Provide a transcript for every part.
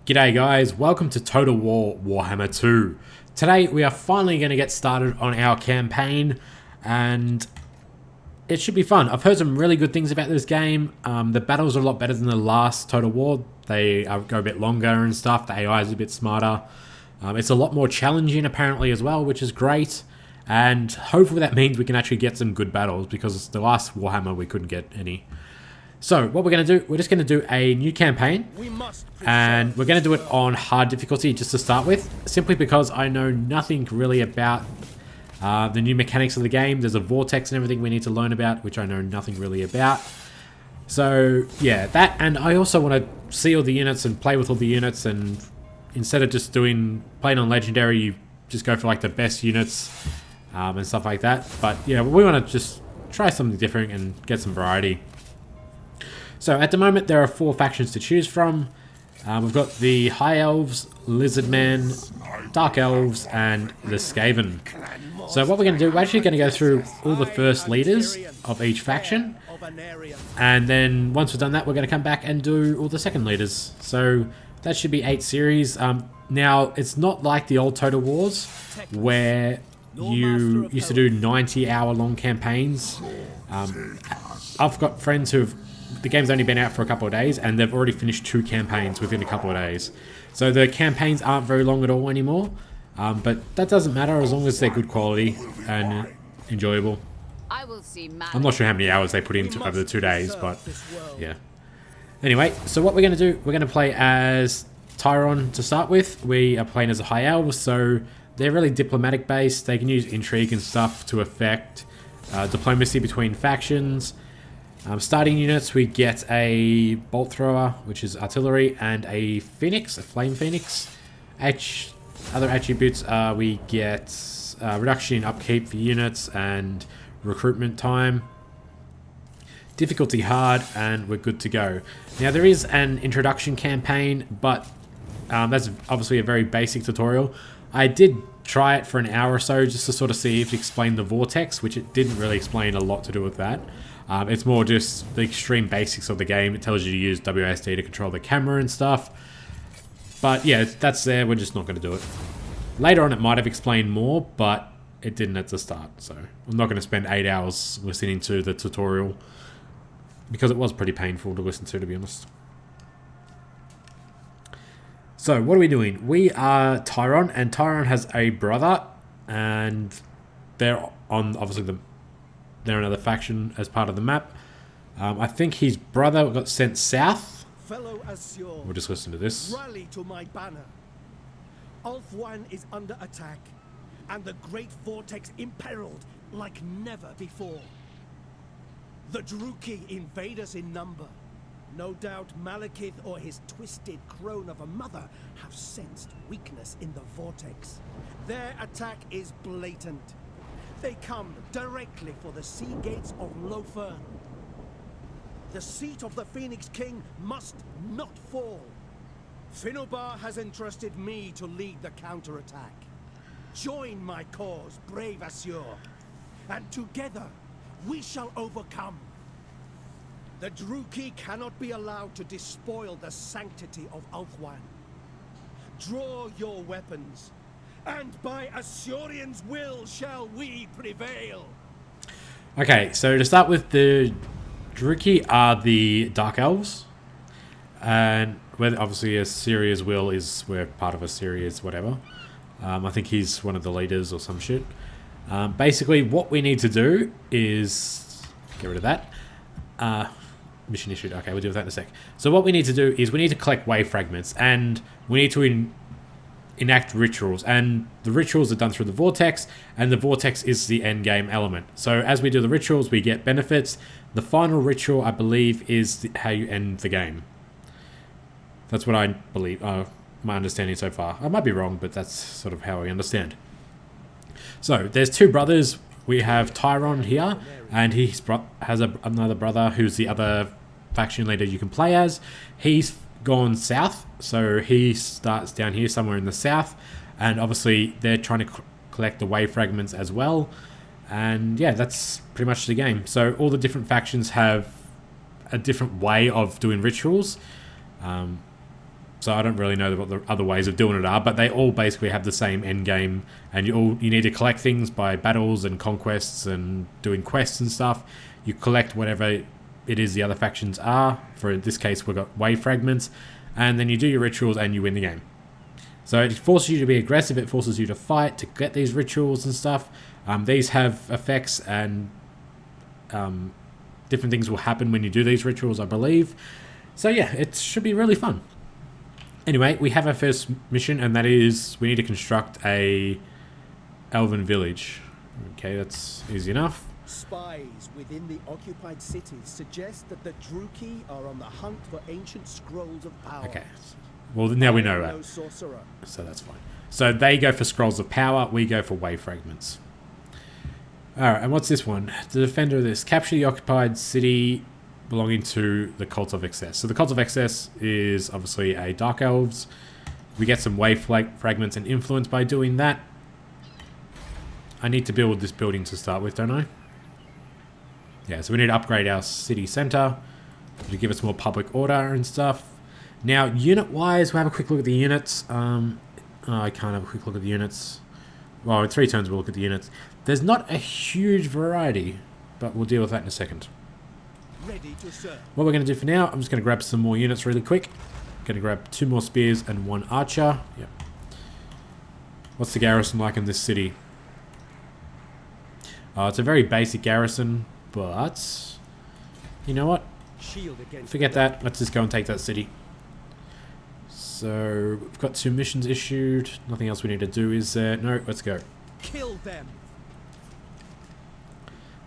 G'day guys, welcome to Total War Warhammer 2. Today we are finally going to get started on our campaign and it should be fun. I've heard some really good things about this game. The battles are a lot better than the last Total War. They go a bit longer and stuff. The AI is a bit smarter. It's a lot more challenging apparently as well, which is great. And hopefully that means we can actually get some good battles because the last Warhammer we couldn't get any. So what we're going to do, we're just going to do a new campaign and we're going to do it on hard difficulty just to start with, simply because I know nothing really about the new mechanics of the game. There's a vortex and everything we need to learn about, which I know nothing really about. So yeah, that, and I also want to see all the units and play with all the units, and instead of just playing on legendary, you just go for like the best units and stuff like that. But yeah, we want to just try something different and get some variety. So at the moment there are 4 factions to choose from. We've got the High Elves, Lizardmen, Dark Elves, and the Skaven. So what we're going to do, we're actually going to go through all the first leaders of each faction. And then once we've done that, we're going to come back and do all the second leaders. So that should be 8 series. Now, it's not like the old Total Wars, where you used to do 90-hour-long campaigns. I've got friends the game's only been out for a couple of days and they've already finished 2 campaigns within a couple of days. So the campaigns aren't very long at all anymore, but that doesn't matter as long as they're good quality and enjoyable. I'm not sure how many hours they put into over the 2 days, but yeah. Anyway, so what we're going to do, we're going to play as Tyron to start with. We are playing as a High Elves, so they're really diplomatic based. They can use intrigue and stuff to affect diplomacy between factions. Starting units, we get a bolt thrower, which is artillery, and a phoenix, a flame phoenix. Other attributes are we get reduction in upkeep for units and recruitment time. Difficulty hard, and we're good to go. Now there is an introduction campaign, but that's obviously a very basic tutorial. I did try it for an hour or so just to sort of see if it explained the vortex, which it didn't really explain a lot to do with that. It's more just the extreme basics of the game. It tells you to use WASD to control the camera and stuff. But yeah, that's there. We're just not going to do it. Later on, it might have explained more, but it didn't at the start. So I'm not going to spend 8 hours listening to the tutorial because it was pretty painful to listen to be honest. So what are we doing? We are Tyron, and Tyron has a brother, and they're on obviously they're another faction as part of the map. I think his brother got sent south. We'll just listen to this. Rally to my banner. Ulthuan is under attack, and the great vortex imperiled like never before. The Druki invade us in number. No doubt Malekith or his twisted crone of a mother have sensed weakness in the vortex. Their attack is blatant. They come directly for the sea gates of Lofern. The seat of the Phoenix King must not fall. Finubar has entrusted me to lead the counterattack. Join my cause, brave Assur, and together we shall overcome. The Druki cannot be allowed to despoil the sanctity of Ulthuan. Draw your weapons, and by Assurian's will shall we prevail. Okay, so to start with, the Druki are the Dark Elves, and whether obviously Assyria's will is we're part of Assyria's whatever. I think he's one of the leaders or some shit. Basically, what we need to do is get rid of that. Mission issued. Okay, we'll deal with that in a sec. So what we need to do is we need to collect wave fragments, and we need to enact rituals, and the rituals are done through the vortex, and the vortex is the end game element. So as we do the rituals, we get benefits. The final ritual, I believe, is how you end the game. That's what I believe, my understanding so far. I might be wrong, but that's sort of how I understand. So there's 2 brothers. We have Tyron here, and he has another brother who's the other faction leader you can play as. He's gone south, so he starts down here somewhere in the south, and obviously they're trying to collect the wave fragments as well. And yeah, that's pretty much the game. So all the different factions have a different way of doing rituals. So I don't really know what the other ways of doing it are, but they all basically have the same end game, and you need to collect things by battles and conquests and doing quests and stuff. You collect whatever it is the other factions are. For this case, we've got wave fragments, and then you do your rituals and you win the game. So it forces you to be aggressive, it forces you to fight to get these rituals and stuff. These have effects, and different things will happen when you do these rituals, I believe. So yeah, it should be really fun. Anyway, we have our first mission, and that is we need to construct a elven village. Okay, that's easy enough. Spies within the occupied cities suggest that the Druki are on the hunt for ancient scrolls of power. Okay, well now we know I am no that, sorcerer. so that's fine. So they go for scrolls of power, we go for wave fragments. Alright, and what's this one? The defender of this. Capture the occupied city belonging to the Cult of Excess. So the Cult of Excess is obviously a Dark Elves. We get some wave fragments and influence by doing that. I need to build this building to start with, don't I? Yeah, so we need to upgrade our city centre to give us more public order and stuff. Now, unit-wise, we'll have a quick look at the units. I can't have a quick look at the units. Well, in 3 turns we'll look at the units. There's not a huge variety, but we'll deal with that in a second. Ready to serve. What we're going to do for now, I'm just going to grab some more units really quick. Going to grab 2 more spears and 1 archer. Yep. What's the garrison like in this city? It's a very basic garrison, but you know what? Shield against Forget that. Let's just go and take that city. So we've got 2 missions issued. Nothing else we need to do, is there? No, let's go. Kill them.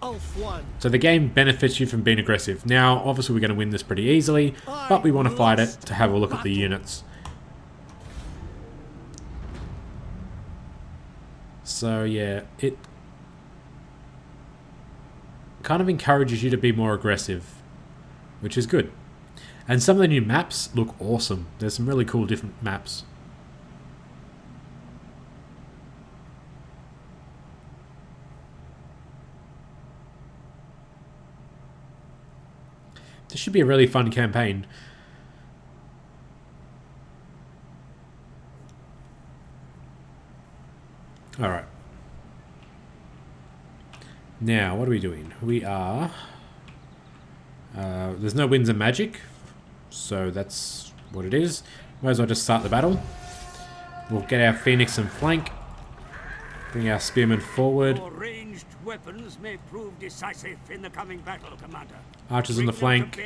Ulf 1. So the game benefits you from being aggressive. Now, obviously we're going to win this pretty easily, but we want to fight it to have a look at the units. So yeah, it kind of encourages you to be more aggressive, which is good. And some of the new maps look awesome. There's some really cool different maps. This should be a really fun campaign. Alright. Now, what are we doing? We are... there's no winds of magic, so that's what it is. Might as well just start the battle. We'll get our Phoenix and flank. Bring our Spearmen forward. Your ranged weapons may prove decisive in the coming battle, Commander. Archers on the flank.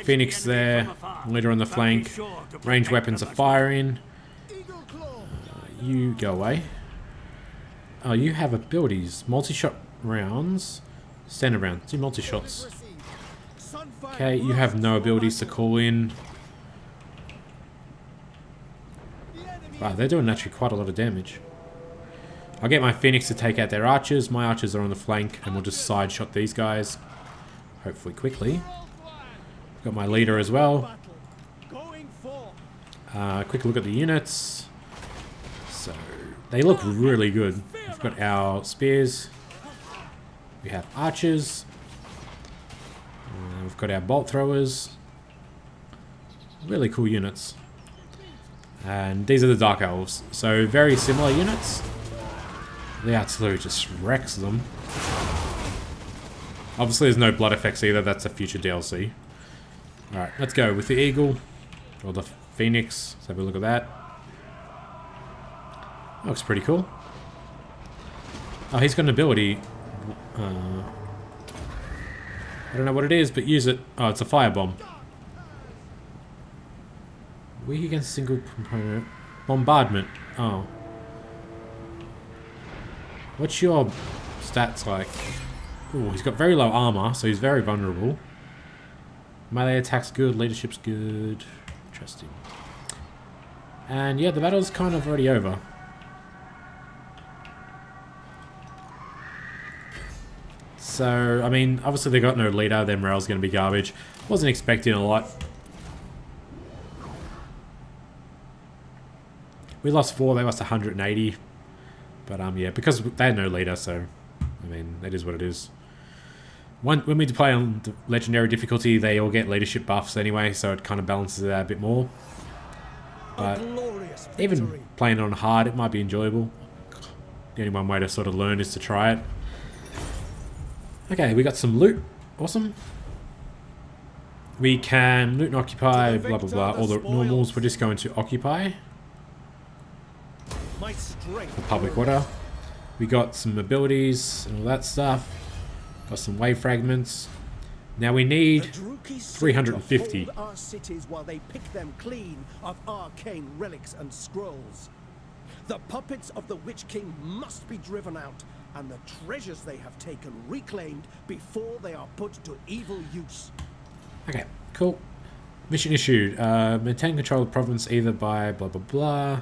Phoenix there. Leader on the flank. Ranged weapons are firing. You go away. Oh, you have abilities. Multi-shot rounds. Standard rounds. Do multi-shots. Okay, you have no abilities to call in. Wow, they're doing actually quite a lot of damage. I'll get my Phoenix to take out their archers. My archers are on the flank, and we'll just side shot these guys. Hopefully quickly. Got my leader as well. Quick look at the units. So, they look really good. We've got our spears. We have archers. We've got our bolt throwers. Really cool units. And these are the Dark Elves. So very similar units. The artillery just wrecks them. Obviously there's no blood effects either. That's a future DLC. Alright, let's go with the Eagle. Or the Phoenix. Let's have a look at that. That looks pretty cool. Oh, he's got an ability. I don't know what it is, but use it. Oh, it's a firebomb. Weak against single component. Bombardment. Oh. What's your stats like? Oh, he's got very low armor, so he's very vulnerable. Melee attack's good, leadership's good. Interesting. And yeah, the battle's kind of already over. So, I mean, obviously they got no leader, their morale's going to be garbage. Wasn't expecting a lot. We lost 4, they lost 180. But yeah, because they had no leader, so, I mean, that is what it is. When we play on the legendary difficulty, they all get leadership buffs anyway, so it kind of balances it out a bit more. But glorious even victory. playing on hard, it might be enjoyable. The only one way to sort of learn is to try it. Okay, we got some loot. Awesome. We can loot and occupy, blah blah blah, all the normals. We're just going to occupy. My strength. The public order. We got some abilities and all that stuff. Got some wave fragments. Now we need 350. Hold our cities while they pick them clean of arcane relics and scrolls. The puppets of the Witch King must be driven out, and the treasures they have taken reclaimed before they are put to evil use. Okay, cool. Mission issued. Maintain control of the province either by blah blah blah.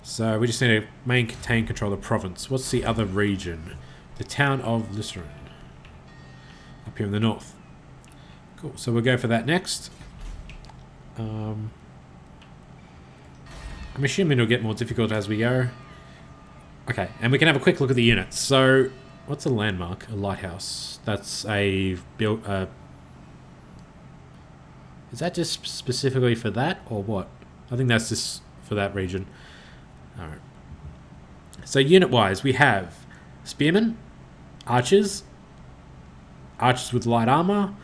So we just need to maintain control of the province. What's the other region? The town of Lissaron. Up here in the north. Cool, so we'll go for that next. I'm assuming it'll get more difficult as we go. Okay, and we can have a quick look at the units. So, what's a landmark? A lighthouse. That's a built. Is that just specifically for that, or what? I think that's just for that region. Alright. So, unit-wise, we have spearmen, archers, archers with light armor,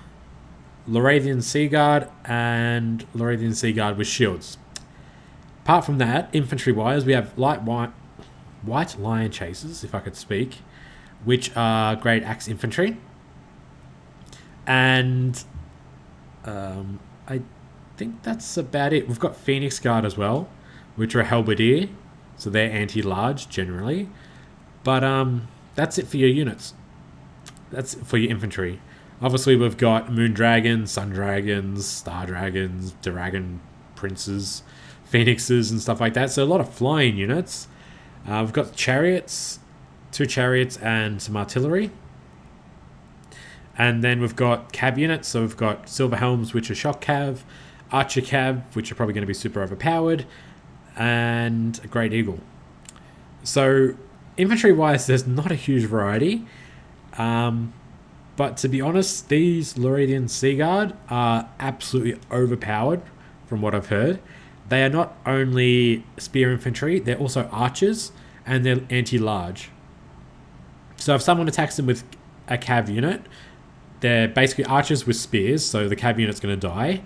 Lorathian Sea Guard, and Lorathian Sea Guard with shields. Apart from that, infantry-wise, we have white lion chasers, if I could speak, which are great axe infantry. And I think that's about it. We've got Phoenix Guard as well, which are halberdier, so they're anti-large generally. But that's it for your units. That's it for your infantry. Obviously, we've got Moon Dragons, Sun Dragons, Star Dragons, Dragon Princes, Phoenixes, and stuff like that. So a lot of flying units. We've got chariots, 2 chariots, and some artillery. And then we've got cav units. So we've got Silver Helms, which are shock cav, Archer cav, which are probably going to be super overpowered, and a Great Eagle. So infantry-wise, there's not a huge variety. But to be honest, these Lorathian Sea Guard are absolutely overpowered from what I've heard. They are not only spear infantry, they're also archers, and they're anti-large. So if someone attacks them with a cav unit, they're basically archers with spears, so the cav unit's going to die.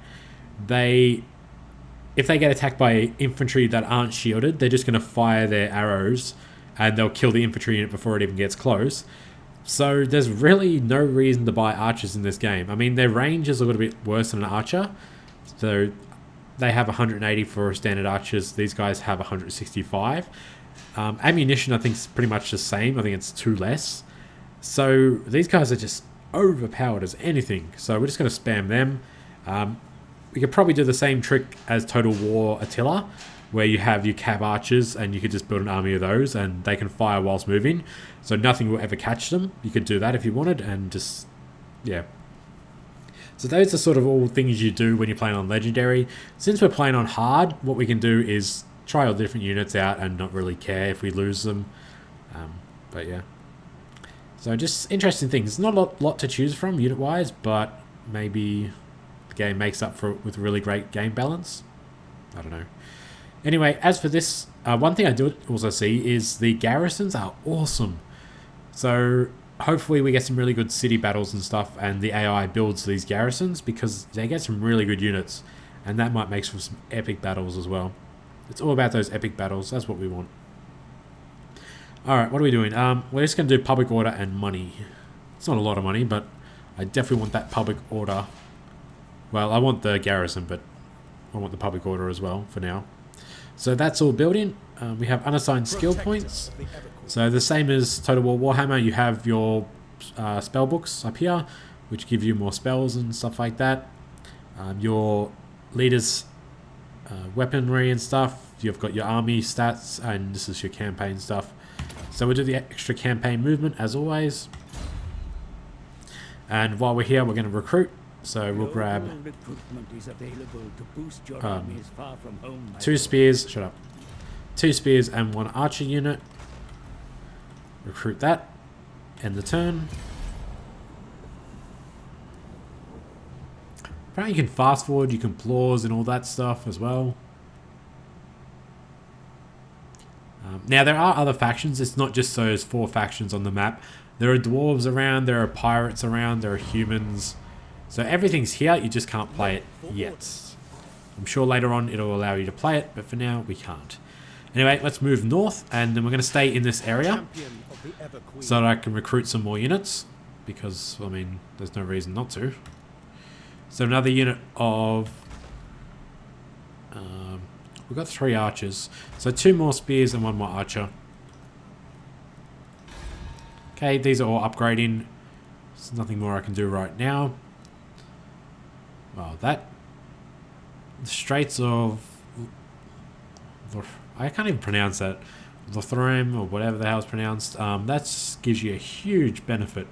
If they get attacked by infantry that aren't shielded, they're just going to fire their arrows, and they'll kill the infantry unit before it even gets close. So there's really no reason to buy archers in this game. I mean, their range is a little bit worse than an archer. So they have 180 for standard archers. These guys have 165. Ammunition, I think, is pretty much the same. I think it's 2 less. So these guys are just overpowered as anything. So we're just going to spam them. We could probably do the same trick as Total War Attila, where you have your cav archers and you could just build an army of those and they can fire whilst moving. So nothing will ever catch them. You could do that if you wanted and just, yeah. So those are sort of all things you do when you're playing on Legendary. Since we're playing on hard, what we can do is try all the different units out and not really care if we lose them. But yeah. So just interesting things. It's not a lot to choose from unit-wise, but maybe the game makes up for it with really great game balance. I don't know. Anyway, as for this, one thing I do also see is the garrisons are awesome. So hopefully we get some really good city battles and stuff, and the AI builds these garrisons because they get some really good units, and that might make for some epic battles as well. It's all about those epic battles. That's what we want. Alright, what are we doing? We're just going to do public order and money. It's not a lot of money, but I definitely want that public order. Well, I want the garrison, but I want the public order as well for now. So that's all building. We have unassigned skill points. So the same as Total War Warhammer, you have your spell books up here, which give you more spells and stuff like that. Your leaders' weaponry and stuff. You've got your army stats, and this is your campaign stuff. So we'll do the extra campaign movement as always. And while we're here, we're going to recruit. So we'll grab 2 spears. Shut up. 2 spears and 1 archer unit. Recruit that. End the turn. Apparently you can fast forward, you can pause and all that stuff as well. Now, there are other factions. It's not just those 4 factions on the map. There are dwarves around, there are pirates around, there are humans. So everything's here, you just can't play it yet. I'm sure later on it'll allow you to play it, but for now we can't. Anyway, let's move north, and then we're going to stay in this area so that I can recruit some more units, because, I mean, there's no reason not to. So another unit of... we've got 3 archers. So 2 more spears and 1 more archer. Okay, these are all upgrading. There's nothing more I can do right now. Well, that... The Straits of... I can't even pronounce that. Lothram, or whatever the hell it's pronounced. That gives you a huge benefit.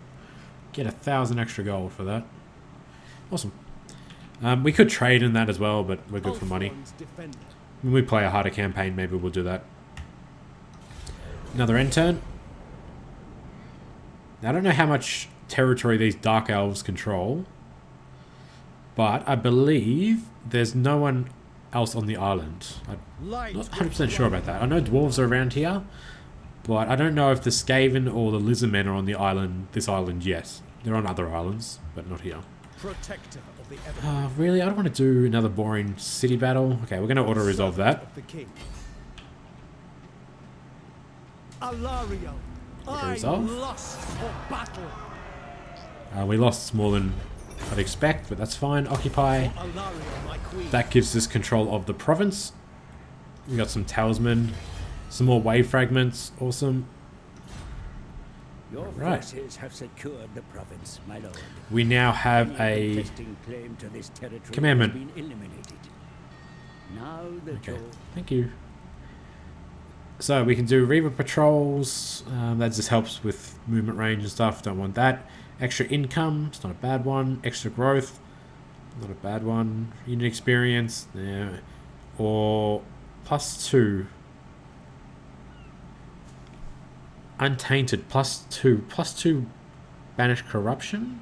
Get 1,000 extra gold for that. Awesome. We could trade in that as well, but we're good for money. When we play a harder campaign, maybe we'll do that. Another end turn. Now, I don't know how much territory these Dark Elves control, but I believe there's no one else on the island. I'm not 100% sure about that. I know dwarves are around here, but I don't know if the Skaven or the Lizardmen are on the island. This island, yes. They're on other islands, but not here. Really? I don't want to do another boring city battle. Okay, we're going to auto-resolve that. We lost more than I'd expect, but that's fine. Occupy. That gives us control of the province. We got some talisman, some more wave fragments. Awesome. Your forces have secured the province, my lord. We now have a claim to this territory commandment. has been eliminated. Now the Okay, thank you. So we can do Reaver patrols. That just helps with movement range and stuff. Don't want that. Extra income. It's not a bad one. Extra growth. Not a bad one. Unit experience. Yeah. Or +2. Untainted +2. +2 banish corruption.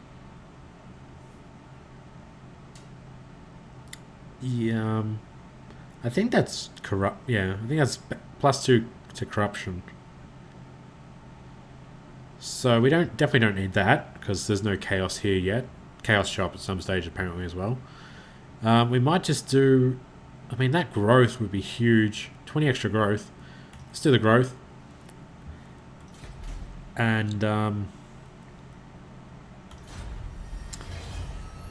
Yeah. I think that's corrupt. Yeah, I think that's +2 to corruption. So we definitely don't need that because there's no chaos here yet. Chaos show up at some stage apparently as well. We might just do. I mean, that growth would be huge. 20 extra growth. Let's do the growth. And a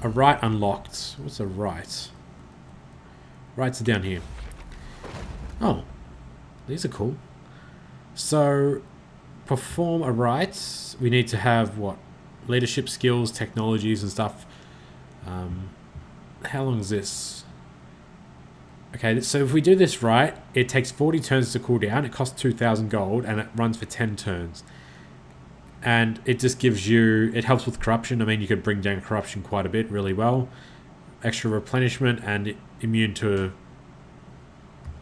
right unlocked. What's a right? Rights are down here. Oh, these are cool. So, perform a right. We need to have what? Leadership skills, technologies, and stuff. How long is this? Okay, so if we do this right, it takes 40 turns to cool down. It costs 2,000 gold, and it runs for 10 turns. And it just gives you... It helps with corruption. I mean, you could bring down corruption quite a bit, really well. Extra replenishment and immune to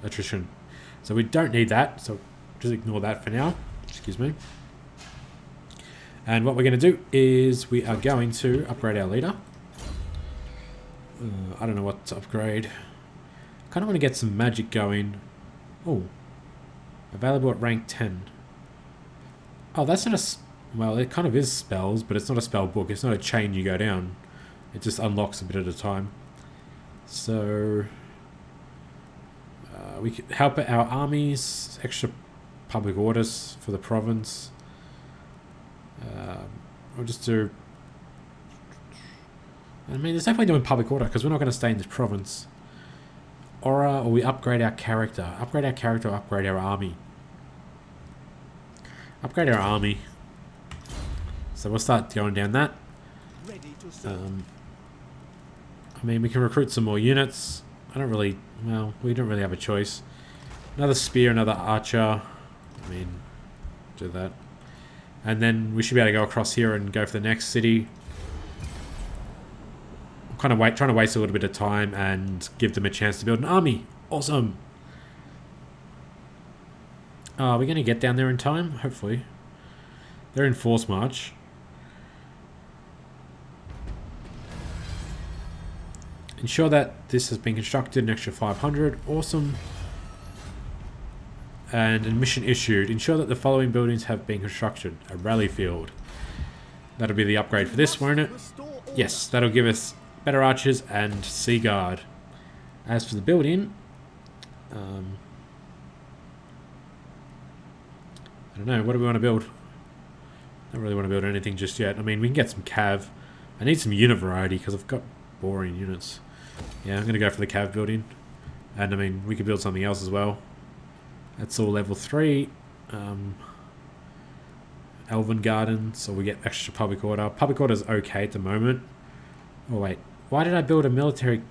attrition. So we don't need that. So just ignore that for now. Excuse me. And what we're going to do is we are going to upgrade our leader. I don't know what to upgrade. Kind of want to get some magic going. Oh. Available at rank 10. Oh, that's not a... Well, it kind of is spells, but it's not a spell book. It's not a chain you go down. It just unlocks a bit at a time. So... we could help our armies. Extra public orders for the province. We'll just do... I mean, there's definitely doing public order because we're not going to stay in this province. Aura, or we upgrade our character. Upgrade our character or upgrade our army. Upgrade our army. So we'll start going down that. I mean, we can recruit some more units. I don't really... Well, we don't really have a choice. Another spear, another archer. I mean, do that. And then we should be able to go across here and go for the next city. I'm kind of trying to waste a little bit of time and give them a chance to build an army. Awesome. Are we going to get down there in time? Hopefully. They're in force march. Ensure that this has been constructed, an extra 500. Awesome. And a mission issued. Ensure that the following buildings have been constructed. A rally field. That'll be the upgrade for this, won't it? Yes, that'll give us better archers and sea guard. As for the building, I don't know. What do we want to build? I don't really want to build anything just yet. I mean, we can get some cav. I need some unit variety because I've got boring units. Yeah, I'm going to go for the cav building. And I mean, we could build something else as well. That's all level 3. Elven Garden, so we get extra public order. Public order is okay at the moment. Oh wait, why did I build a military...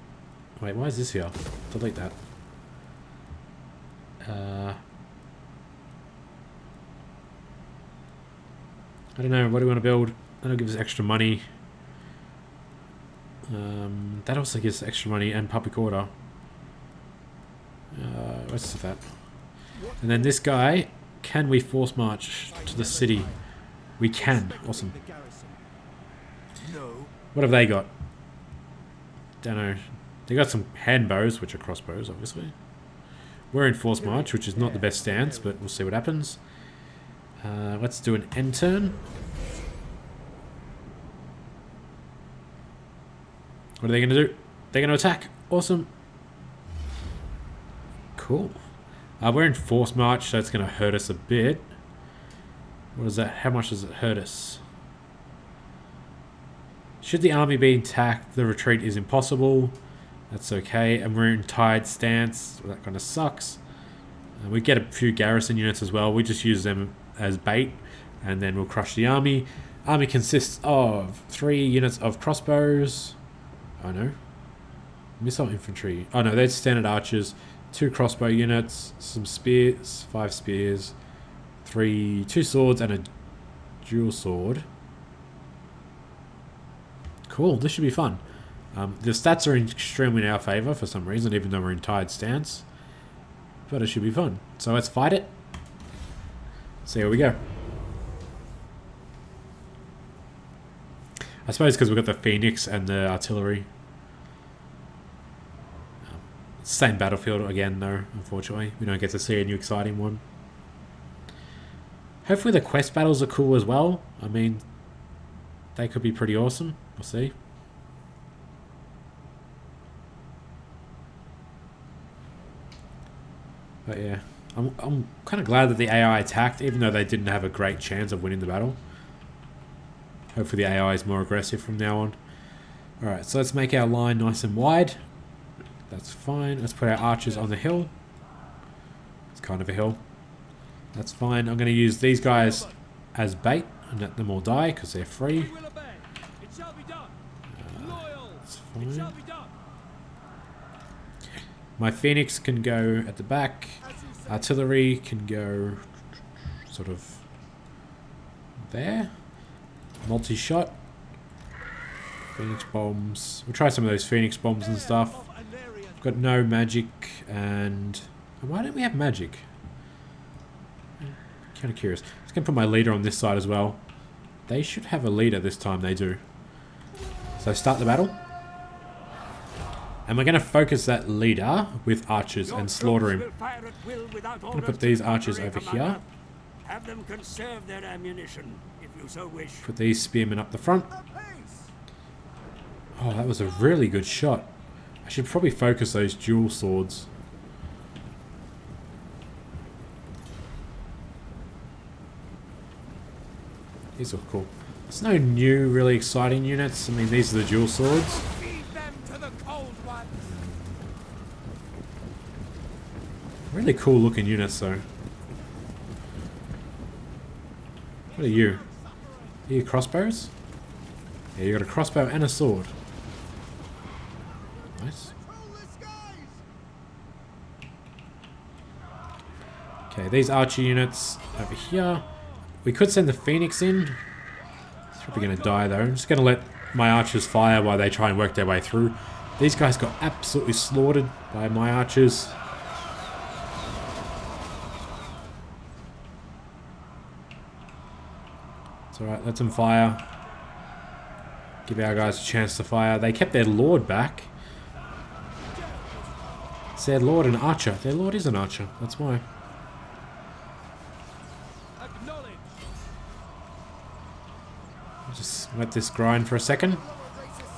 Wait, why is this here? Delete that. I don't know, what do we want to build? That'll give us extra money. That also gives extra money and public order. Let's do that. And then this guy, can we force march to the city? We can. Awesome. What have they got? Don't know. They got some hand bows, which are crossbows, obviously. We're in force march, which is not the best stance, but we'll see what happens. Let's do an end turn. What are they going to do? They're going to attack. Awesome. Cool. We're in force march, so it's going to hurt us a bit. What is that? How much does it hurt us? Should the army be intact, the retreat is impossible. That's okay. And we're in tied stance. That kind of sucks. We get a few garrison units as well. We just use them as bait, and then we'll crush the army. Army consists of 3 units of crossbows. Oh no. Missile infantry. Oh no, they're standard archers. 2 crossbow units, some spears, 5 spears, 2 swords, and a dual sword. Cool, this should be fun. The stats are extremely in our favour for some reason, even though we're in tied stance. But it should be fun. So let's fight it. See how we go. I suppose because we've got the Phoenix and the artillery. Same battlefield again, though, unfortunately. We don't get to see a new exciting one. Hopefully the quest battles are cool as well. I mean, they could be pretty awesome. We'll see. But yeah, I'm kind of glad that the AI attacked, even though they didn't have a great chance of winning the battle. Hopefully the AI is more aggressive from now on. Alright, so let's make our line nice and wide. That's fine. Let's put our archers on the hill. It's kind of a hill. That's fine. I'm going to use these guys as bait and let them all die because they're free. That's fine. My Phoenix can go at the back. Artillery can go sort of there. Multi-shot. Phoenix bombs. We'll try some of those Phoenix bombs and stuff. We've got no magic, and why don't we have magic? Kind of curious. I'm just going to put my leader on this side as well. They should have a leader this time, they do. So start the battle. And we're going to focus that leader with archers and slaughter him. I'm going to put these archers over here. Have them conserve their ammunition, if you so wish. Put these spearmen up the front. Oh, that was a really good shot. I should probably focus those dual swords. These look cool. There's no new, really exciting units. I mean, these are the dual swords. Really cool looking units, though. What are you? Are you crossbows? Yeah, you got a crossbow and a sword. Nice. Okay, these archer units over here. We could send the Phoenix in. It's probably going to die though. I'm just going to let my archers fire while they try and work their way through. These guys got absolutely slaughtered by my archers. It's alright, let them fire. Give our guys a chance to fire. They kept their lord back. It's their lord and archer. Their lord is an archer, that's why. Just let this grind for a second.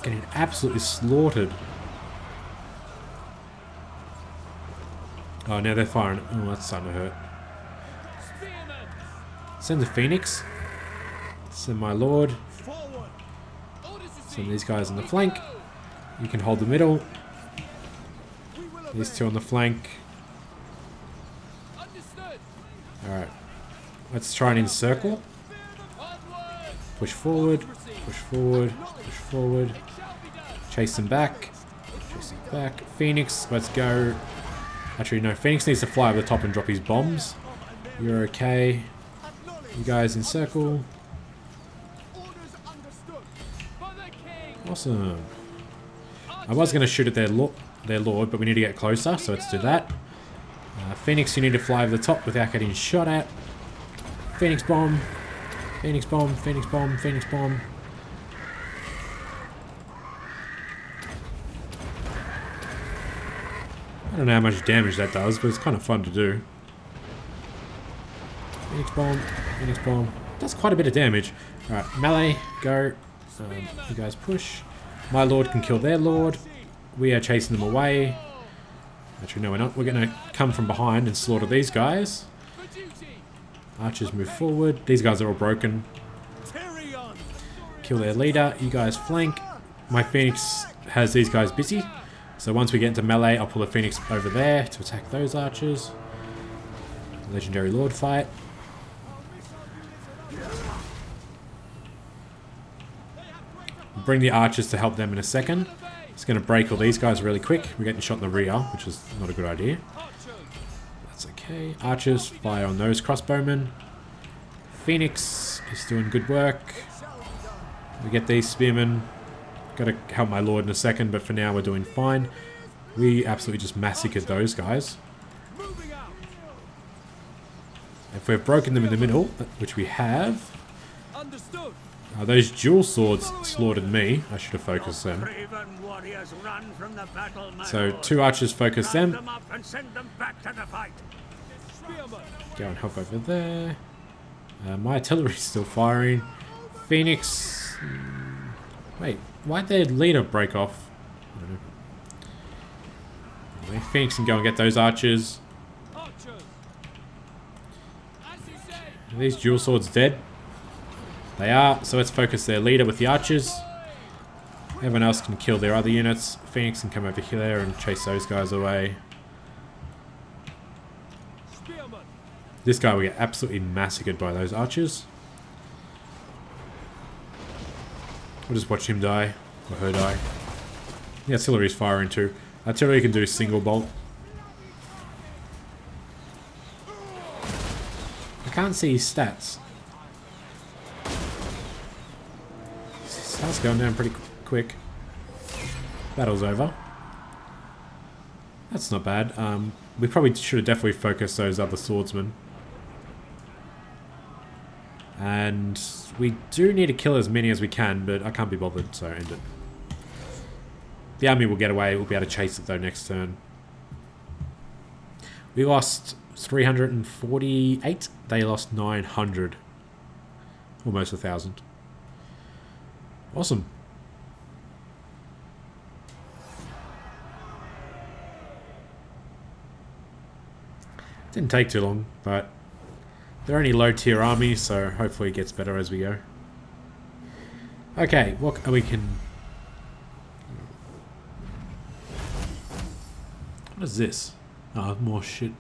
Getting absolutely slaughtered. Oh, now they're firing. Oh, that's starting to hurt. Send the Phoenix. Send my Lord. Send these guys on the flank. You can hold the middle. These two on the flank. Alright. Let's try and encircle. Push forward. Push forward. Push forward. Chase them back. Chase them back. Phoenix, let's go. Actually, no. Phoenix needs to fly over the top and drop his bombs. You're okay. You guys encircle. Awesome. I was going to shoot at their lord, but we need to get closer, so let's do that. Phoenix, you need to fly over the top without getting shot at. Phoenix bomb. Phoenix bomb. Phoenix bomb. Phoenix bomb. I don't know how much damage that does, but it's kind of fun to do. Phoenix bomb. Phoenix bomb. Does quite a bit of damage. Alright, melee, go. You guys push. My lord can kill their lord. We are chasing them away. Actually, no, we're not. We're going to come from behind and slaughter these guys. Archers move forward. These guys are all broken. Kill their leader. You guys flank. My Phoenix has these guys busy. So once we get into melee, I'll pull a Phoenix over there to attack those archers. Legendary Lord fight. Bring the archers to help them in a second. It's going to break all these guys really quick. We're getting shot in the rear, which is not a good idea. That's okay. Archers, fire on those crossbowmen. Phoenix is doing good work. We get these spearmen. Got to help my lord in a second, but for now we're doing fine. We absolutely just massacred those guys. If we've broken them in the middle, which we have... those dual swords slaughtered me. I should have focused them. So 2 archers focus them. Go and help over there. My artillery's still firing. Phoenix... Wait, why'd their leader break off? I don't know. Anyway, Phoenix can go and get those archers. Are these dual swords dead? They are, so let's focus their leader with the archers. Everyone else can kill their other units. Phoenix can come over here and chase those guys away. This guy will get absolutely massacred by those archers. We'll just watch him die, or her die. The artillery's firing too. Artillery can do single bolt. I can't see his stats. That's going down pretty quick. Battle's over. That's not bad. We probably should have definitely focused those other swordsmen. And we do need to kill as many as we can, but I can't be bothered, so end it. The army will get away. We'll be able to chase it though next turn. We lost 348. They lost 900. Almost 1,000. Awesome. Didn't take too long, but they're only low tier armies, so hopefully it gets better as we go. Okay, what we can... What is this? Oh, more shit.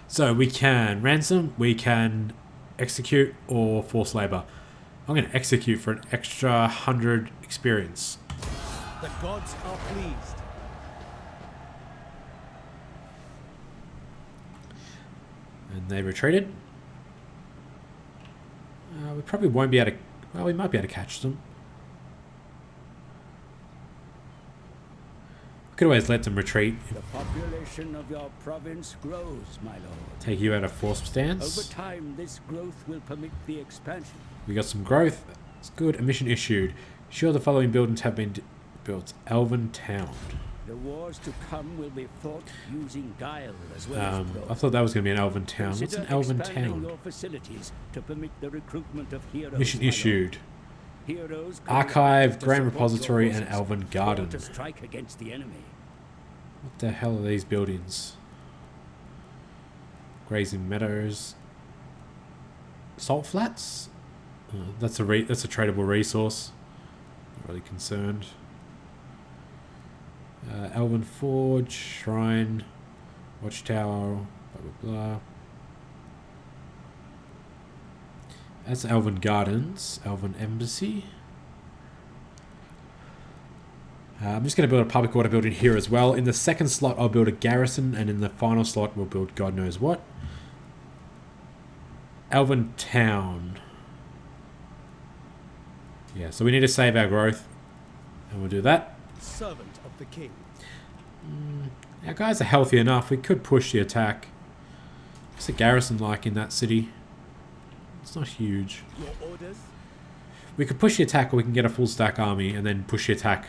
So we can ransom, we can execute, or force labor. I'm going to execute for an extra 100 experience. The gods are pleased. And they retreated. We probably won't be able to... Well, we might be able to catch them. We could always let them retreat. The population of your province grows, my lord. Take you out of force stance. Over time, this growth will permit the expansion. We got some growth. It's good. A mission issued. Sure, the following buildings have been built. Elven Town. The wars to come will be fought using guile as well as I thought that was going to be an Elven Town. What's Consider an Elven expanding Town? your facilities to permit the recruitment of heroes. Mission my lord. issued. Heroes Archive, to Grand support your Repository, and forces, Elven or Garden. to strike against the enemy. What the hell are these buildings? Grazing meadows. Salt flats? That's a tradable resource. Not really concerned. Elven Forge, Shrine, Watchtower, blah blah blah. That's Elven Gardens, Elven Embassy. I'm just going to build a public order building here as well. In the second slot, I'll build a garrison, and in the final slot, we'll build God knows what. Elven Town. Yeah, so we need to save our growth, and we'll do that. Servant of the king. Our guys are healthy enough. We could push the attack. What's the garrison like in that city? It's not huge. Your orders? We could push the attack, or we can get a full stack army and then push the attack.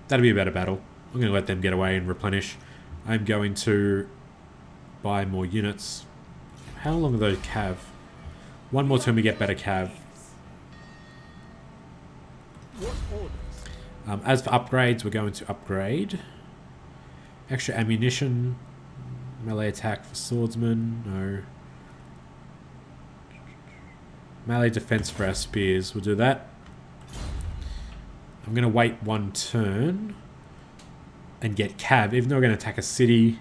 That'll be a better battle. I'm going to let them get away and replenish. I'm going to buy more units. How long are those cav? One more turn we get better cav. What orders? As for upgrades, we're going to upgrade. Extra ammunition. Melee attack for swordsmen. No. Melee defense for our spears. We'll do that. I'm going to wait one turn and get cav, even though we're going to attack a city.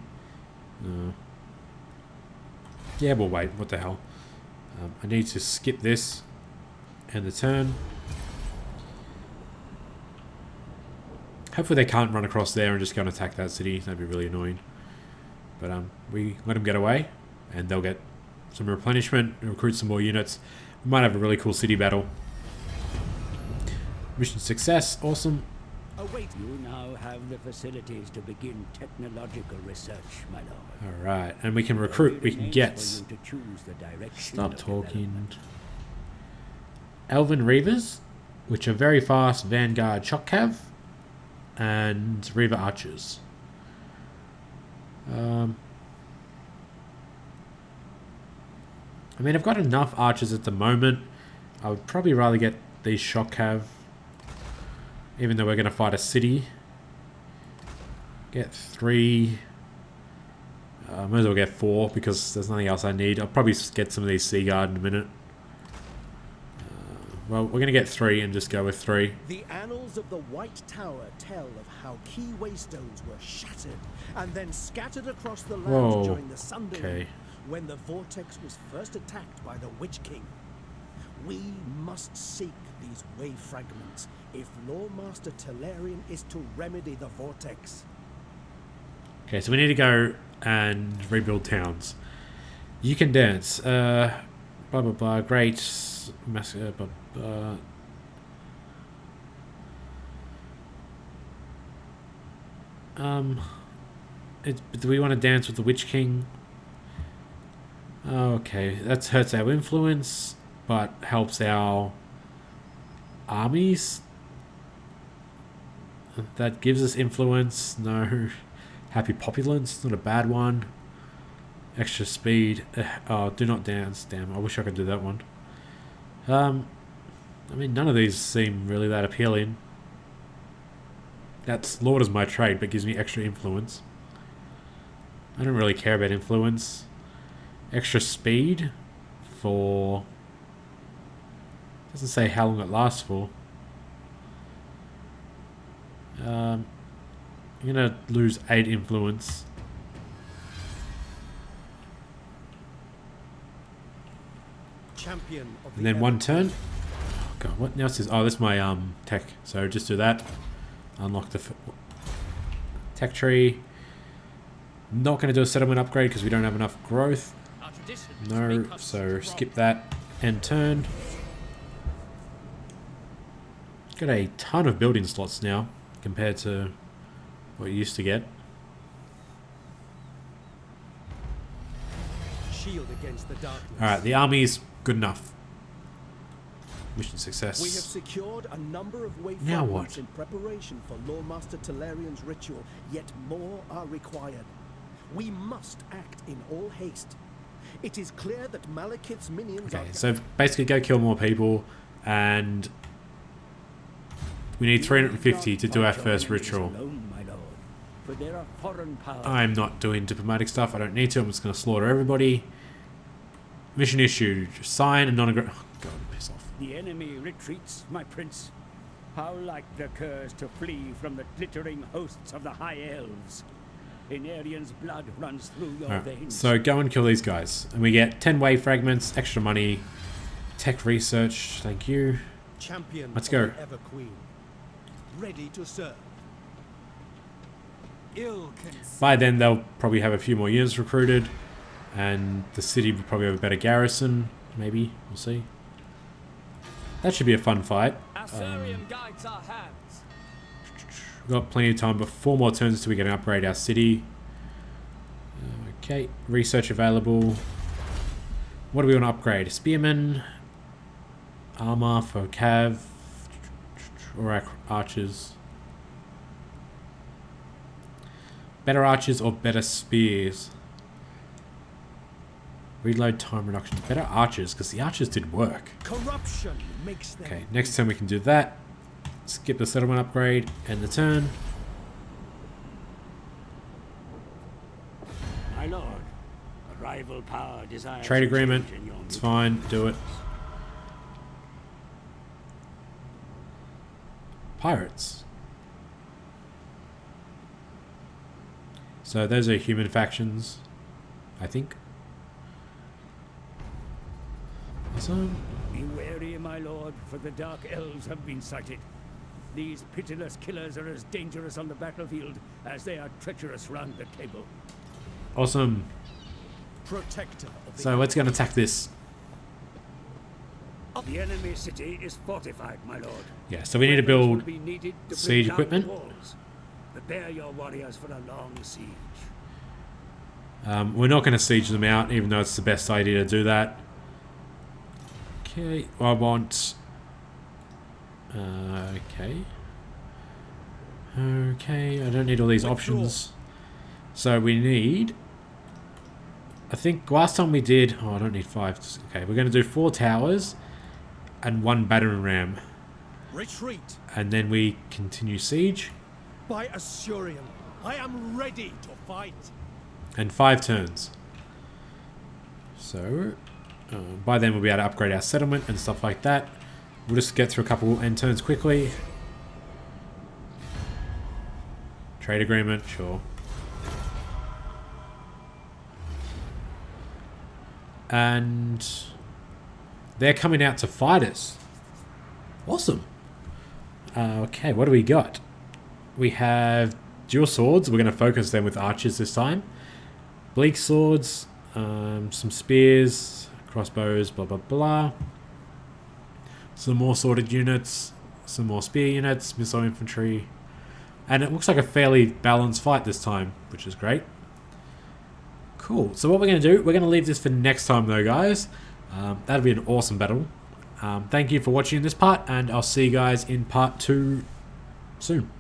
Yeah, we'll wait. What the hell? I need to skip this and the turn. Hopefully they can't run across there and just go and attack that city. That'd be really annoying. But we let them get away, and they'll get some replenishment, recruit some more units. We might have a really cool city battle. Mission success. Awesome. Await. You now have the facilities to begin technological research, my lord. Alright, and we can recruit. We can get... For you to choose the direction Stop of talking. development. Elven Reavers, which are very fast Vanguard Shock Cav, and Reaver Archers. I mean, I've got enough archers at the moment. I would probably rather get these Shock Cav, even though we're going to fight a city. Get 3. Might as well get 4 because there's nothing else I need. I'll probably get some of these Sea Guard in a minute. Well, we're going to get 3 and just go with 3. The annals of the White Tower tell of how key waystones were shattered and then scattered across the land Whoa. during the Sunday Okay. when the vortex was first attacked by the Witch King. We must seek these way fragments if Lawmaster Talarian is to remedy the vortex. Okay, so we need to go and rebuild towns. You can dance. Blah blah blah. Great. Blah, blah. Do we want to dance with the Witch King? Okay, that hurts our influence, but helps our armies. That gives us influence. No. Happy populace, not a bad one. Extra speed. Oh, do not dance. Damn, I wish I could do that one. I mean, none of these seem really that appealing. That slaughters my trade, but gives me extra influence. I don't really care about influence. Extra speed for... Doesn't say how long it lasts for. I'm gonna lose 8 influence. Champion of And then one turn. Oh god, what else is... Oh, that's my tech. So just do that. Unlock the tech tree. Not going to do a settlement upgrade because we don't have enough growth. No, so skip that. End turn. Got a ton of building slots now compared to what you used to get. shield against the darkness. Alright, the army's good enough. Mission success. We have secured a number of way Now fragments what? in preparation for Lawmaster Talarian's ritual, yet more are required. We must act in all haste. It is clear that Malekith's minions Okay, are... so basically go kill more people, and we need 350 to do our first ritual. Alone, my lord, for there are foreign powers. I'm not doing diplomatic stuff. I don't need to. I'm just going to slaughter everybody. Mission issued. Sign and non-agree... Oh, God, piss off. The enemy retreats, my prince. How like the curs to flee from the glittering hosts of the High Elves. Inarian's blood runs through your Alright, veins. so go and kill these guys. And we get 10 wave fragments, extra money, tech research, thank you. Champion Let's of go. the Ever Queen. Ready to serve. Ill can By then they'll probably have a few more units recruited, and the city will probably have a better garrison, maybe, we'll see. That should be a fun fight. Assyrian guides our hands. We've got plenty of time, but 4 more turns till we can upgrade our city. Okay, research available. What do we want to upgrade? Spearmen, armor for cav, or our archers? Better archers or better spears? Reload time reduction. Better archers, because the archers did work. corruption makes them... Okay, next turn we can do that. Skip the settlement upgrade, end the turn. My lord, a rival power desires Trade a agreement. change in your It's midst. fine, do it. Pirates. So those are human factions, I think. Awesome. Be wary, my lord, for the Dark Elves have been sighted. These pitiless killers are as dangerous on the battlefield as they are treacherous round the table. Awesome. Protector of the... So let's go and attack this. The enemy city is fortified, my lord. Yeah, so we need to Weapons will build be needed to siege bring down the equipment. walls. Prepare your warriors for a long siege. We're not going to siege them out, even though it's the best idea to do that. Okay, I want... okay. Okay, I don't need all these options. So we need... I think last time we did... Oh, I don't need 5. Okay, we're going to do 4 towers and 1 battering ram. Retreat And then we continue siege. by Assyrian. I am ready to fight. And 5 turns. So, by then we'll be able to upgrade our settlement and stuff like that. We'll just get through a couple end turns quickly. Trade agreement, sure. And they're coming out to fight us. Awesome. Okay, what do we got? We have dual swords. We're going to focus them with archers this time. Bleak swords, some spears, crossbows, blah blah blah. Some more sworded units, some more spear units, missile infantry. And it looks like a fairly balanced fight this time, which is great. Cool. So what we're going to do, we're going to leave this for next time though, guys. That'll be an awesome battle. Thank you for watching this part, and I'll see you guys in part 2 soon.